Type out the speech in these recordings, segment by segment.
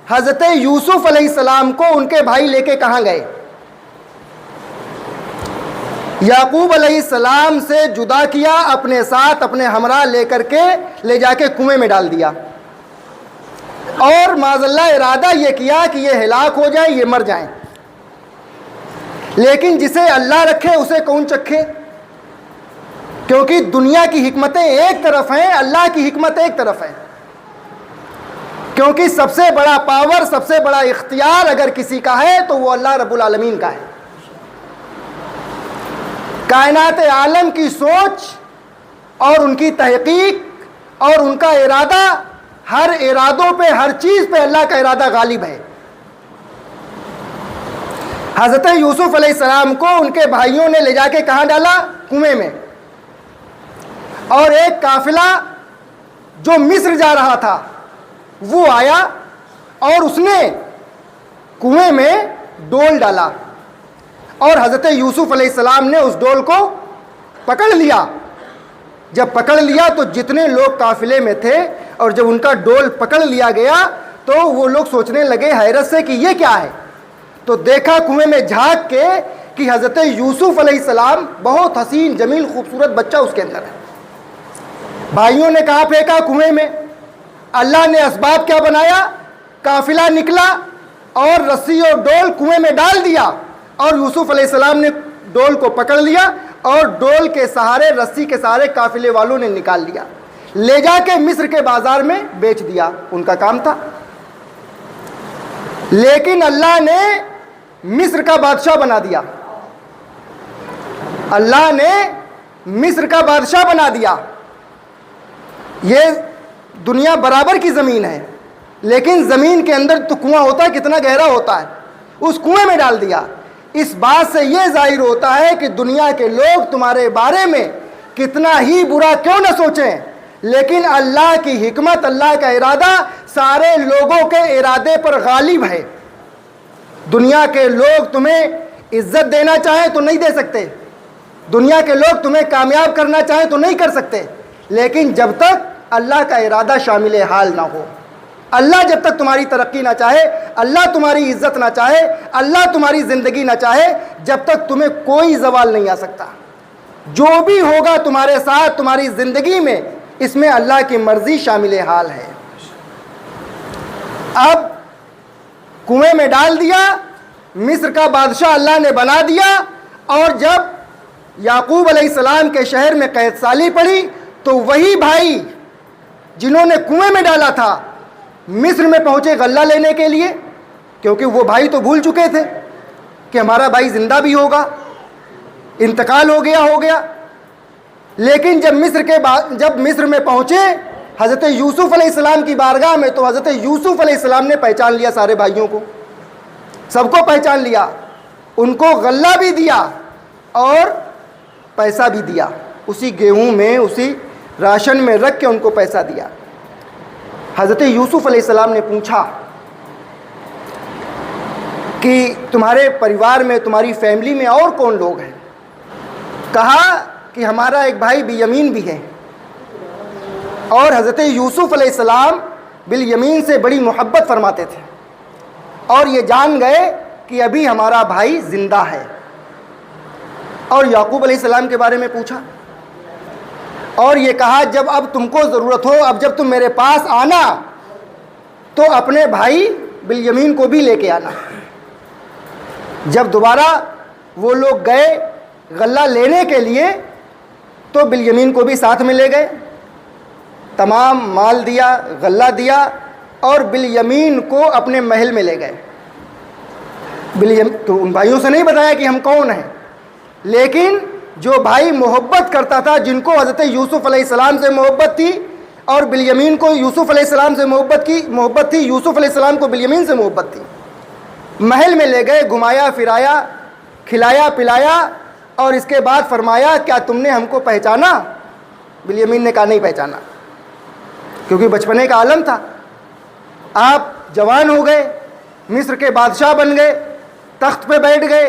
حضرت یوسف علیہ السلام کو ان کے بھائی لے کے کہاں گئے؟ یعقوب علیہ السلام سے جدا کیا، اپنے ساتھ اپنے ہمراہ لے کر کے لے جا کے کنویں میں ڈال دیا، اور معاذ اللہ ارادہ یہ کیا کہ یہ ہلاک ہو جائیں، یہ مر جائیں۔ لیکن جسے اللہ رکھے اسے کون چکھے؟ کیونکہ دنیا کی حکمتیں ایک طرف ہیں، اللہ کی حکمت ایک طرف ہے۔ کیونکہ سب سے بڑا پاور، سب سے بڑا اختیار اگر کسی کا ہے تو وہ اللہ رب العالمین کا ہے۔ کائنات عالم کی سوچ اور ان کی تحقیق اور ان کا ارادہ، ہر ارادوں پہ، ہر چیز پہ اللہ کا ارادہ غالب ہے۔ حضرت یوسف علیہ السلام کو ان کے بھائیوں نے لے جا کے کہاں ڈالا؟ کنویں میں۔ اور ایک قافلہ جو مصر جا رہا تھا وہ آیا اور اس نے کنویں میں ڈول ڈالا، اور حضرت یوسف علیہ السلام نے اس ڈول کو پکڑ لیا۔ جب پکڑ لیا تو جتنے لوگ قافلے میں تھے اور جب ان کا ڈول پکڑ لیا گیا تو وہ لوگ سوچنے لگے حیرت سے کہ یہ کیا ہے، تو دیکھا کنویں میں جھانک کے کہ حضرت یوسف علیہ السلام، بہت حسین جمیل خوبصورت بچہ اس کے اندر ہے۔ بھائیوں نے کہاں پھینکا؟ کنویں میں۔ اللہ نے اسباب کیا بنایا؟ قافلہ نکلا اور رسی اور ڈول کنویں میں ڈال دیا، اور یوسف علیہ السلام نے ڈول کو پکڑ لیا اور ڈول کے سہارے، رسی کے سہارے قافلے والوں نے نکال لیا، لے جا کے مصر کے بازار میں بیچ دیا، ان کا کام تھا۔ لیکن اللہ نے مصر کا بادشاہ بنا دیا، اللہ نے مصر کا بادشاہ بنا دیا۔ یہ دنیا برابر کی زمین ہے، لیکن زمین کے اندر تو کنواں ہوتا ہے، کتنا گہرا ہوتا ہے، اس کنویں میں ڈال دیا۔ اس بات سے یہ ظاہر ہوتا ہے کہ دنیا کے لوگ تمہارے بارے میں کتنا ہی برا کیوں نہ سوچیں، لیکن اللہ کی حکمت، اللہ کا ارادہ سارے لوگوں کے ارادے پر غالب ہے۔ دنیا کے لوگ تمہیں عزت دینا چاہیں تو نہیں دے سکتے، دنیا کے لوگ تمہیں کامیاب کرنا چاہیں تو نہیں کر سکتے، لیکن جب تک اللہ کا ارادہ شامل حال نہ ہو، اللہ جب تک تمہاری ترقی نہ چاہے، اللہ تمہاری عزت نہ چاہے، اللہ تمہاری زندگی نہ چاہے، جب تک تمہیں کوئی زوال نہیں آ سکتا۔ جو بھی ہوگا تمہارے ساتھ تمہاری زندگی میں، اس میں اللہ کی مرضی شامل حال ہے۔ اب کنویں میں ڈال دیا، مصر کا بادشاہ اللہ نے بنا دیا، اور جب یعقوب علیہ السلام کے شہر میں قید سالی پڑی تو وہی بھائی جنہوں نے کنویں میں ڈالا تھا مصر میں پہنچے غلہ لینے کے لیے، کیونکہ وہ بھائی تو بھول چکے تھے کہ ہمارا بھائی زندہ بھی ہوگا، انتقال ہو گیا۔ لیکن جب مصر میں پہنچے حضرت یوسف علیہ السلام کی بارگاہ میں، تو حضرت یوسف علیہ السلام نے پہچان لیا سارے بھائیوں کو، سب کو پہچان لیا، ان کو غلہ بھی دیا اور پیسہ بھی دیا، اسی گیہوں میں، اسی راشن میں رکھ کے ان کو پیسہ دیا۔ حضرت یوسف علیہ السلام نے پوچھا کہ تمہارے پریوار میں، تمہاری فیملی میں اور کون لوگ ہیں؟ کہا کہ ہمارا ایک بھائی بلیمین بھی ہے، اور حضرت یوسف علیہ السلام بلیمین سے بڑی محبت فرماتے تھے، اور یہ جان گئے کہ ابھی ہمارا بھائی زندہ ہے۔ اور یعقوب علیہ السلام کے بارے میں پوچھا، اور یہ کہا جب اب تم کو ضرورت ہو، اب جب تم میرے پاس آنا تو اپنے بھائی بلیمین کو بھی لے کے آنا۔ جب دوبارہ وہ لوگ گئے غلہ لینے کے لیے تو بلیمین کو بھی ساتھ میں لے گئے، تمام مال دیا، غلہ دیا، اور بلیمین کو اپنے محل میں لے گئے۔ تو ان بھائیوں سے نہیں بتایا کہ ہم کون ہیں، لیکن جو بھائی محبت کرتا تھا، جن کو حضرت یوسف علیہ السلام سے محبت تھی، اور بلیمین کو یوسف علیہ السلام سے محبت تھی، یوسف علیہ السلام کو بلیمین سے محبت تھی، محل میں لے گئے، گھمایا پھرایا، کھلایا پلایا، اور اس کے بعد فرمایا کیا تم نے ہم کو پہچانا؟ بلیمین نے کہا نہیں پہچانا، کیونکہ بچپنے کا عالم تھا، آپ جوان ہو گئے، مصر کے بادشاہ بن گئے، تخت پہ بیٹھ گئے،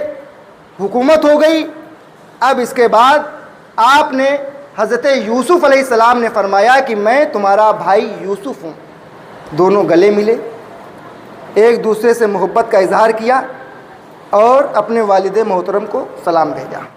حکومت ہو گئی۔ اب اس کے بعد آپ نے حضرت یوسف علیہ السلام نے فرمایا کہ میں تمہارا بھائی یوسف ہوں۔ دونوں گلے ملے، ایک دوسرے سے محبت کا اظہار کیا اور اپنے والد محترم کو سلام بھیجا۔